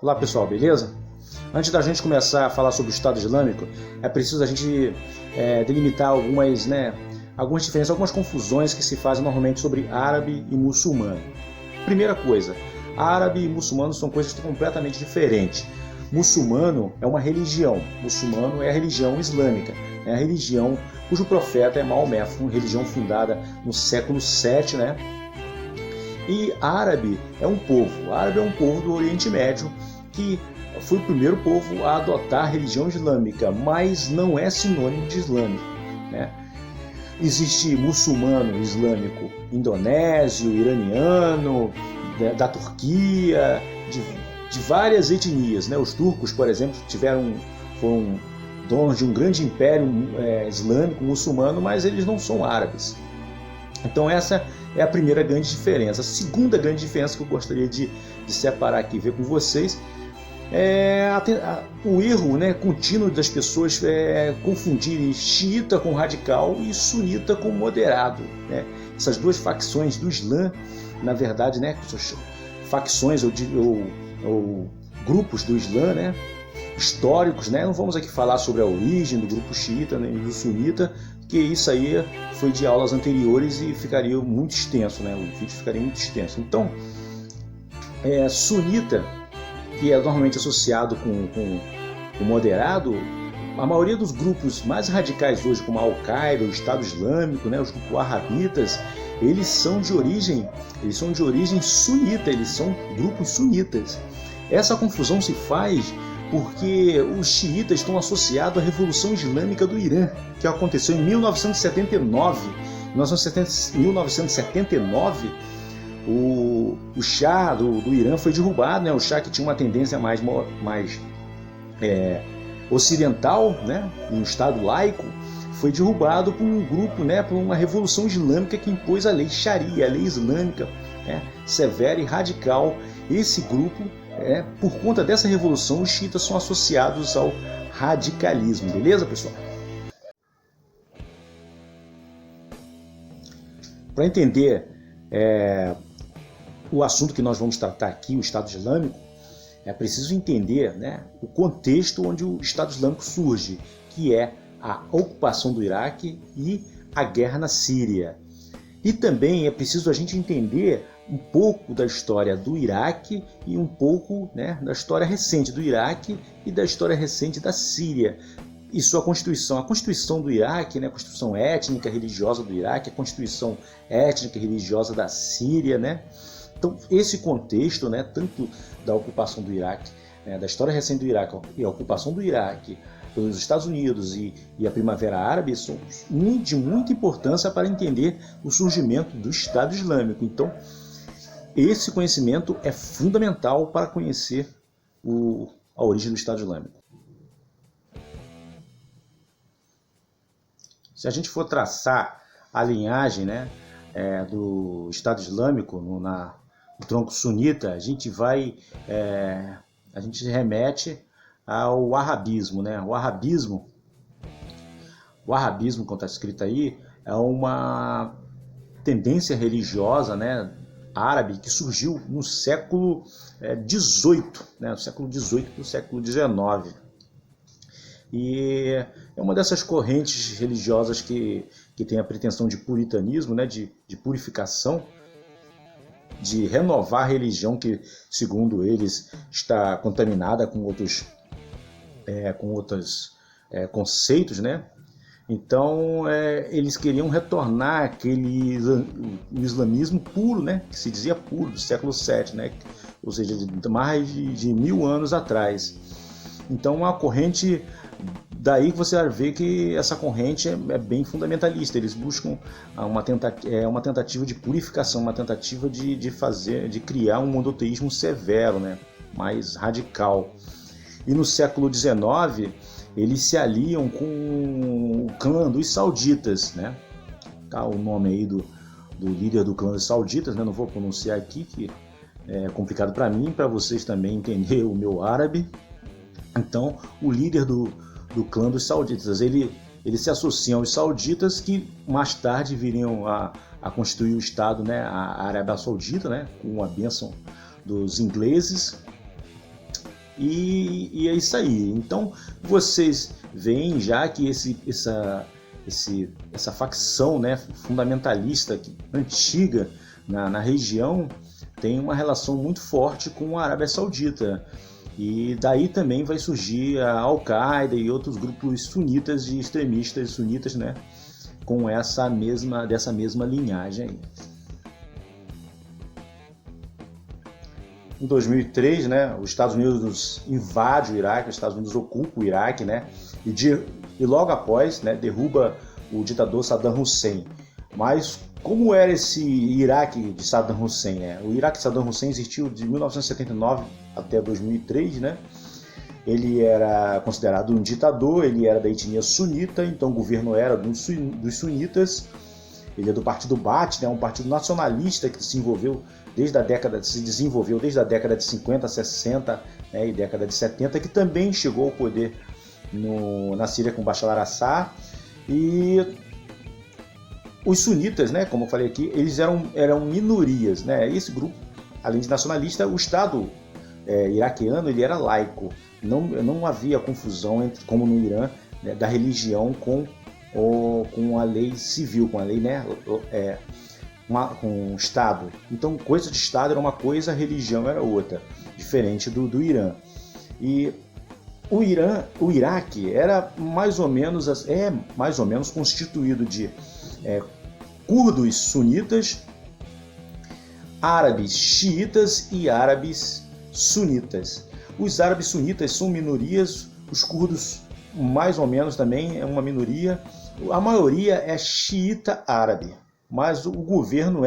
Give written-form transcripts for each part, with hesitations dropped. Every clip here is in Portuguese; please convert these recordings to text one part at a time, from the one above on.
Olá pessoal, beleza? Antes da gente começar a falar sobre o Estado Islâmico, é preciso a gente delimitar algumas diferenças, algumas confusões que se fazem normalmente sobre árabe e muçulmano. Primeira coisa, árabe e muçulmano são coisas completamente diferentes. Muçulmano é uma religião, muçulmano é a religião islâmica, é a religião cujo profeta é Maomé, uma religião fundada no século VII, né? E árabe é um povo do Oriente Médio que foi o primeiro povo a adotar a religião islâmica, mas não é sinônimo de islâmico, né? Existe muçulmano islâmico indonésio, iraniano, da Turquia, de várias etnias, né? Os turcos, por exemplo, foram donos de um grande império islâmico, muçulmano, mas eles não são árabes. Então essa é a primeira grande diferença. A segunda grande diferença que eu gostaria de separar aqui e ver com vocês é o erro, né, contínuo das pessoas confundirem xiita com radical e sunita com moderado, né? Essas duas facções do Islã, na verdade, né, facções ou grupos do Islã, né, históricos, né? Não vamos aqui falar sobre a origem do grupo xiita nem do sunita, que isso aí foi de aulas anteriores e ficaria muito extenso, né? O vídeo ficaria muito extenso. Então, sunita, que é normalmente associado com o moderado, a maioria dos grupos mais radicais hoje, como a Al-Qaeda, o Estado Islâmico, né, os grupos wahhabitas, eles são de origem sunita, eles são grupos sunitas. Essa confusão se faz porque os xiitas estão associados à Revolução Islâmica do Irã, que aconteceu em 1979. Em 1979, o Shah do Irã foi derrubado, né? O Shah, que tinha uma tendência mais ocidental, né? Um Estado laico, foi derrubado por um grupo, né? Por uma revolução islâmica que impôs a lei Sharia, a lei islâmica, né? Severa e radical. Esse grupo, por conta dessa revolução, os xiitas são associados ao radicalismo, beleza, pessoal? Para entender o assunto que nós vamos tratar aqui, o Estado Islâmico, é preciso entender, né, o contexto onde o Estado Islâmico surge, que é a ocupação do Iraque e a guerra na Síria. E também é preciso a gente entender um pouco da história do Iraque e um pouco, né, da história recente do Iraque e da história recente da Síria. E sua Constituição. A Constituição do Iraque, né, a Constituição étnica e religiosa do Iraque, a Constituição étnica e religiosa da Síria, né? Então, esse contexto, né, tanto da ocupação do Iraque, da história recente do Iraque e a ocupação do Iraque pelos Estados Unidos e a Primavera Árabe são de muita importância para entender o surgimento do Estado Islâmico. Então, esse conhecimento é fundamental para conhecer a origem do Estado Islâmico. Se a gente for traçar a linhagem, né, do Estado Islâmico no tronco sunita, a gente remete ao wahhabismo, né? O wahhabismo, como está escrito aí, é uma tendência religiosa, né, árabe que surgiu no século XVIII, né, no século XVIII para o século XIX. E é uma dessas correntes religiosas que tem a pretensão de puritanismo, né, de purificação, de renovar a religião que, segundo eles, está contaminada com outros conceitos, né? Então, eles queriam retornar aquele islamismo puro, né, que se dizia puro, do século VII, né, ou seja, de mais de 1000 anos atrás. Então, uma corrente, daí que você vai ver que essa corrente é bem fundamentalista. Eles buscam uma tentativa de purificação, uma tentativa de criar um monoteísmo severo, né, mais radical. E no século XIX, eles se aliam com o clã dos sauditas, né? Tá o nome aí do líder do clã dos sauditas, né? Não vou pronunciar aqui, que é complicado para mim, para vocês também entender o meu árabe. Então, o líder do clã dos sauditas, eles se associam aos sauditas, que mais tarde viriam a constituir o Estado, né? A Arábia Saudita, né? Com a bênção dos ingleses. e é isso aí. Então vocês veem já que essa facção, né, fundamentalista antiga na região tem uma relação muito forte com a Arábia Saudita. E daí também vai surgir a Al-Qaeda e outros grupos sunitas e extremistas sunitas, né, com dessa mesma linhagem aí. Em 2003, né, os Estados Unidos invadem o Iraque, os Estados Unidos ocupam o Iraque, né, e logo após, né, derruba o ditador Saddam Hussein. Mas como era esse Iraque de Saddam Hussein? Né? O Iraque de Saddam Hussein existiu de 1979 até 2003, né? Ele era considerado um ditador, ele era da etnia sunita, então o governo era dos sunitas. Ele é do partido Baath, né? Um partido nacionalista que se desenvolveu desde a década de 50, 60, né? E década de 70, que também chegou ao poder na Síria com Bashar al-Assad. E os sunitas, né, como eu falei aqui, eles eram minorias, né? Esse grupo, além de nacionalista, o Estado iraquiano ele era laico. Não havia confusão como no Irã, né, da religião com a lei civil, com a lei, né, com o Estado. Então, coisa de Estado era uma coisa, religião era outra, diferente do Irã. E o Iraque era mais ou menos constituído de curdos sunitas, árabes xiitas e árabes sunitas. Os árabes sunitas são minorias, os curdos mais ou menos também é uma minoria. A maioria é xiita árabe, mas o governo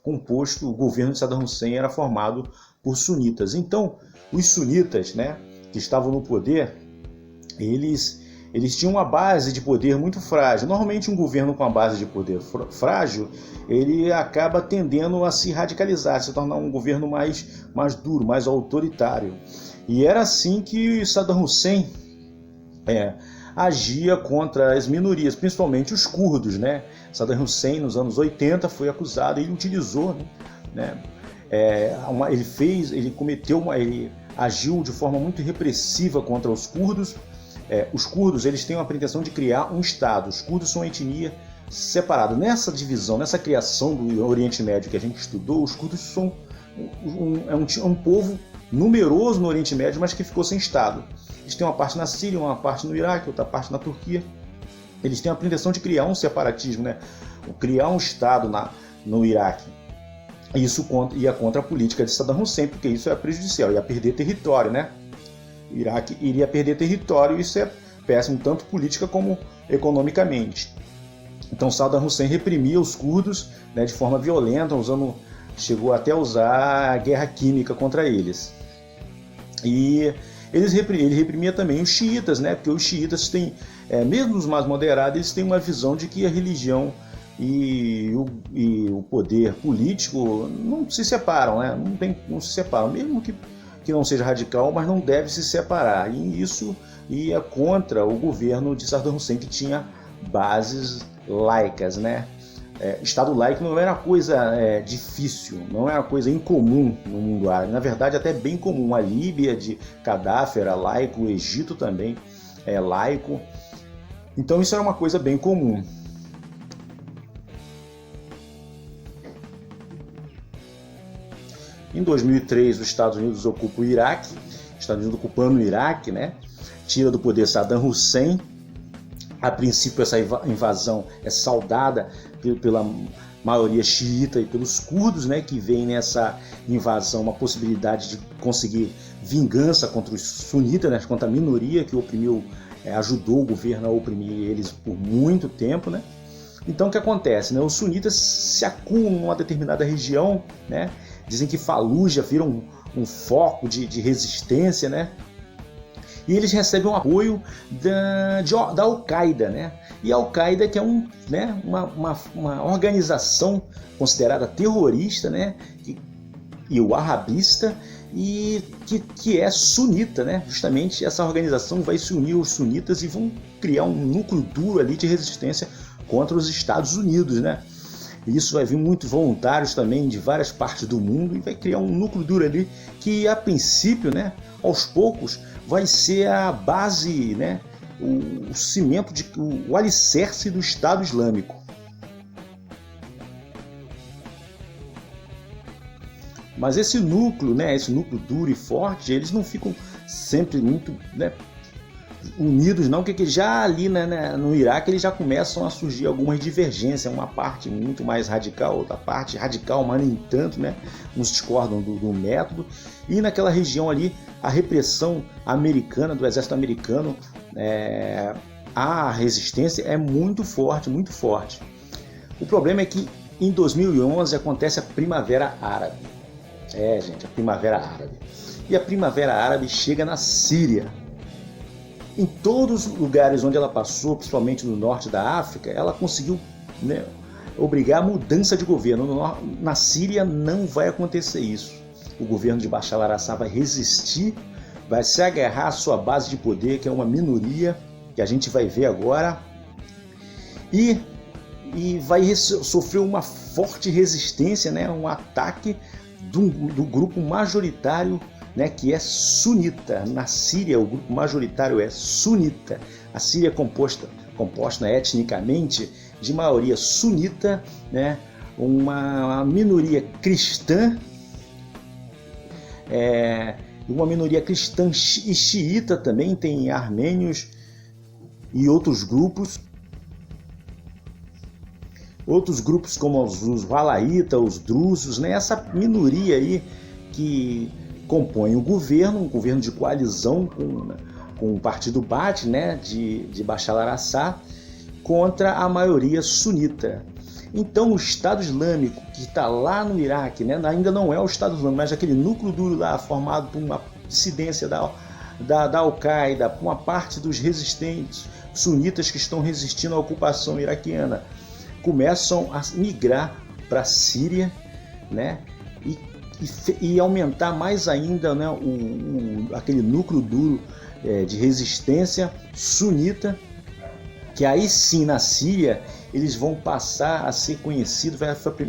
o governo de Saddam Hussein era formado por sunitas. Então, os sunitas, né, que estavam no poder, eles tinham uma base de poder muito frágil. Normalmente um governo com a base de poder frágil, ele acaba tendendo a se radicalizar, se tornar um governo mais duro, mais autoritário. E era assim que Saddam Hussein agia contra as minorias, principalmente os curdos, né? Saddam Hussein, nos anos 80, foi acusado, ele utilizou, né? Ele agiu de forma muito repressiva contra os curdos. Os curdos, eles têm a pretensão de criar um Estado. Os curdos são uma etnia separada. Nessa divisão, nessa criação do Oriente Médio que a gente estudou, os curdos são um povo numeroso no Oriente Médio, mas que ficou sem Estado. Eles têm uma parte na Síria, uma parte no Iraque, outra parte na Turquia. Eles têm a pretensão de criar um separatismo, né? Criar um Estado no Iraque. Isso ia contra a política de Saddam Hussein, porque isso é prejudicial, ia perder território, né? O Iraque iria perder território, isso é péssimo, tanto política como economicamente. Então Saddam Hussein reprimia os curdos, né, de forma violenta, chegou até a usar a guerra química contra eles. E ele reprimia também os xiitas, né, porque os xiitas têm, mesmo os mais moderados, eles têm uma visão de que a religião e o poder político não se separam, né, não se separam, mesmo que não seja radical, mas não deve se separar. E isso ia contra o governo de Saddam Hussein, que tinha bases laicas, né? Estado laico não era coisa difícil, não era coisa incomum no mundo árabe. Na verdade, até bem comum. A Líbia de Gaddafi era laico, o Egito também é laico. Então isso era uma coisa bem comum. Em 2003, os Estados Unidos ocupam o Iraque, os Estados Unidos ocupando o Iraque, né? Tira do poder Saddam Hussein. A princípio, essa invasão é saudada pela maioria xiita e pelos curdos, né? Que veem nessa invasão uma possibilidade de conseguir vingança contra os sunitas, né? Contra a minoria que oprimiu, ajudou o governo a oprimir eles por muito tempo, né? Então, o que acontece, né? Os sunitas se acumulam numa determinada região, né? Dizem que Fallujah vira um foco de resistência, né? E eles recebem o apoio da Al-Qaeda, né? E a Al-Qaeda, que é uma organização considerada terrorista, né? E wahhabista, e que é sunita, né? Justamente essa organização vai se unir aos sunitas e vão criar um núcleo duro ali de resistência contra os Estados Unidos, né? E isso vai vir muito voluntários também de várias partes do mundo e vai criar um núcleo duro ali que, a princípio, né, aos poucos, vai ser a base, né, o cimento, o alicerce do Estado Islâmico. Mas esse núcleo, né, esse núcleo duro e forte, eles não ficam sempre muito, né, unidos, não, porque já ali, né, no Iraque eles já começam a surgir algumas divergências, uma parte muito mais radical, outra parte radical, mas nem tanto, né, uns discordam do método, e naquela região ali a repressão americana, do exército americano, a resistência é muito forte, muito forte. O problema é que em 2011 acontece a Primavera Árabe. Gente, a Primavera Árabe. E a Primavera Árabe chega na Síria. Em todos os lugares onde ela passou, principalmente no norte da África, ela conseguiu, né, obrigar a mudança de governo. Na Síria não vai acontecer isso. O governo de Bashar al-Assad vai resistir, vai se agarrar à sua base de poder, que é uma minoria, que a gente vai ver agora, e vai sofrer uma forte resistência, né, um ataque do grupo majoritário, né, que é sunita. Na Síria, o grupo majoritário é sunita. A Síria é composta etnicamente de maioria sunita, né, uma minoria cristã, uma minoria cristã e xiita também, tem armênios e outros grupos como os Valaítas, os drusos, né? Essa minoria aí que compõe um governo de coalizão com o partido Baath, né, de Bashar al-Assad, contra a maioria sunita. Então o Estado Islâmico, que está lá no Iraque, né, ainda não é o Estado Islâmico, mas aquele núcleo duro lá formado por uma dissidência da Al-Qaeda, uma parte dos resistentes sunitas que estão resistindo à ocupação iraquiana, começam a migrar para a Síria, né, e aumentar mais ainda, né, aquele núcleo duro de resistência sunita, que aí sim na Síria eles vão passar a ser conhecidos,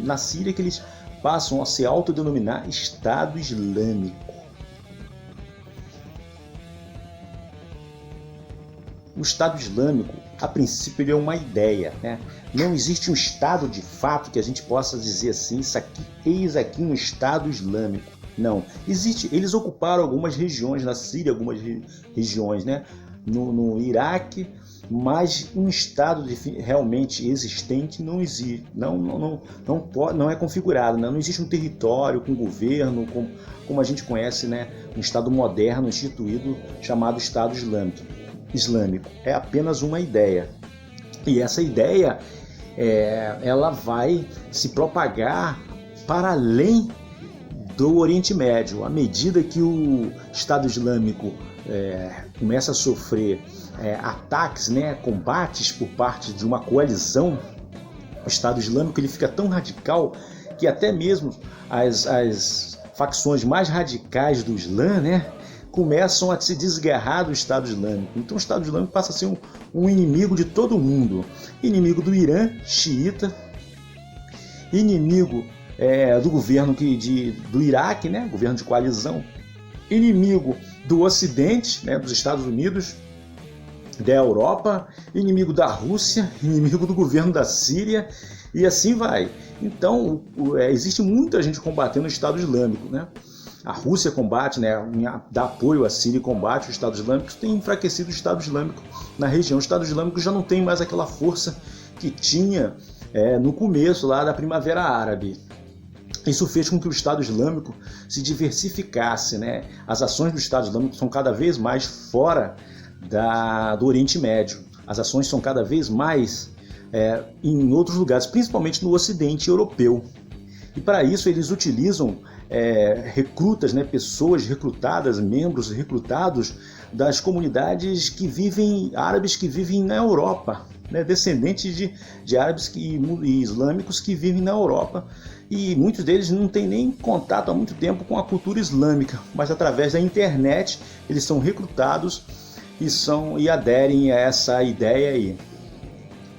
na Síria que eles passam a se autodenominar Estado Islâmico. O Estado Islâmico, a princípio, ele é uma ideia, né? Não existe um Estado de fato que a gente possa dizer assim, eis aqui um Estado Islâmico. Não. Eles ocuparam algumas regiões na Síria, algumas regiões, né, no Iraque, mas um Estado realmente existente não existe, não é configurado, né? Não existe um território com governo, como a gente conhece, né, um Estado moderno instituído chamado Estado Islâmico. É apenas uma ideia. E essa ideia, ela vai se propagar para além do Oriente Médio. À medida que o Estado Islâmico começa a sofrer ataques, né, combates por parte de uma coalizão, o Estado Islâmico ele fica tão radical que até mesmo as facções mais radicais do Islã, né, começam a se desgarrar do Estado Islâmico. Então o Estado Islâmico passa a ser um inimigo de todo mundo. Inimigo do Irã, xiita, inimigo do governo do Iraque, né, governo de coalizão, inimigo do Ocidente, né, dos Estados Unidos, da Europa, inimigo da Rússia, inimigo do governo da Síria, e assim vai. Então existe muita gente combatendo o Estado Islâmico, né? A Rússia combate, né, dá apoio à Síria e combate o Estado Islâmico, tem enfraquecido o Estado Islâmico na região. O Estado Islâmico já não tem mais aquela força que tinha no começo lá da Primavera Árabe. Isso fez com que o Estado Islâmico se diversificasse, né? As ações do Estado Islâmico são cada vez mais fora do Oriente Médio. As ações são cada vez mais em outros lugares, principalmente no Ocidente Europeu. E para isso eles utilizam recrutas, né, pessoas recrutadas, membros recrutados das comunidades árabes que vivem na Europa, né, descendentes de árabes e islâmicos que vivem na Europa. E muitos deles não têm nem contato há muito tempo com a cultura islâmica, mas através da internet eles são recrutados e aderem a essa ideia aí.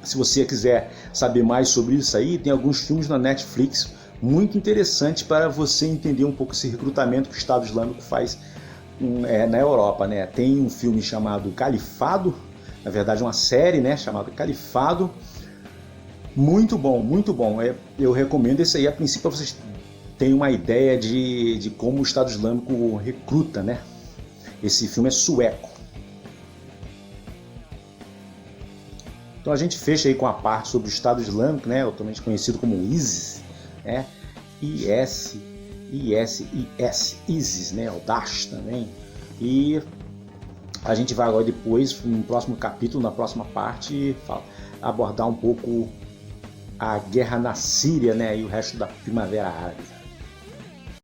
Se você quiser saber mais sobre isso aí, tem alguns filmes na Netflix muito interessantes para você entender um pouco esse recrutamento que o Estado Islâmico faz na Europa, né? Tem um filme chamado Califado, na verdade uma série, né, chamada Califado, muito bom, muito bom. Eu recomendo esse aí a princípio para vocês terem uma ideia de como o Estado Islâmico recruta, né? Esse filme é sueco. Então a gente fecha aí com a parte sobre o Estado Islâmico, né? Atualmente conhecido como ISIS, né? ISIS, né? O Daesh também. E a gente vai agora depois, no próximo capítulo, na próxima parte, abordar um pouco a guerra na Síria, né? E o resto da Primavera Árabe.